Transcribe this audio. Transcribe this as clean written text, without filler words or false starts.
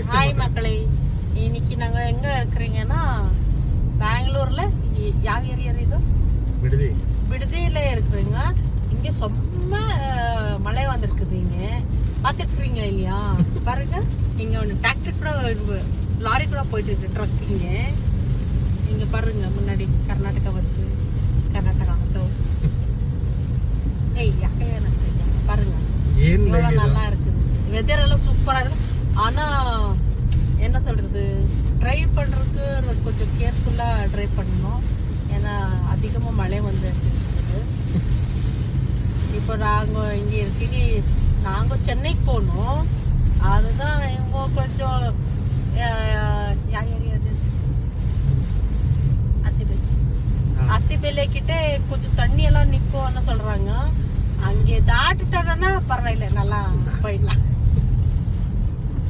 Hi மக்களே, இன்னைக்கு நாங்க எங்க இருக்கிறீங்கன்னா பெங்களூர்ல ಯಾವ ஏரியா இது? விடுதியில இருக்கிறீங்க. இங்க செம்ம மழை வந்திருக்குது. இங்க பாத்துருக்கீங்க இல்லையா? பாருங்க, இங்க ஒன்று டிராக்டர் கூட லாரி கூட போயிட்டு இருக்கு, ட்ரக். இங்க பாருங்க முன்னாடி கர்நாடகா பஸ், கர்நாடகா ஆட்டோ. பாருங்க எவ்வளவு நல்லா இருக்குது. வெதர் எல்லாம் சூப்பரா இருக்கு. ஆனா என்ன சொல்றது, டிரைவ் பண்றதுக்கு கொஞ்சம் கேர்ஃபுல்லா டிரைவ் பண்ணணும். ஏன்னா அதிகமா மழை வந்து இருக்குது. இப்போ நாங்க இங்க இருக்கீங்க, நாங்க சென்னைக்கு போகணும். அதுதான் இவங்க கொஞ்சம் அத்திபேலை கிட்ட கொஞ்சம் தண்ணி எல்லாம் நிக்கும்னு சொல்றாங்க. அங்கே தாட்டுட்டா பரவாயில்ல, நல்லா போயிடலாம்.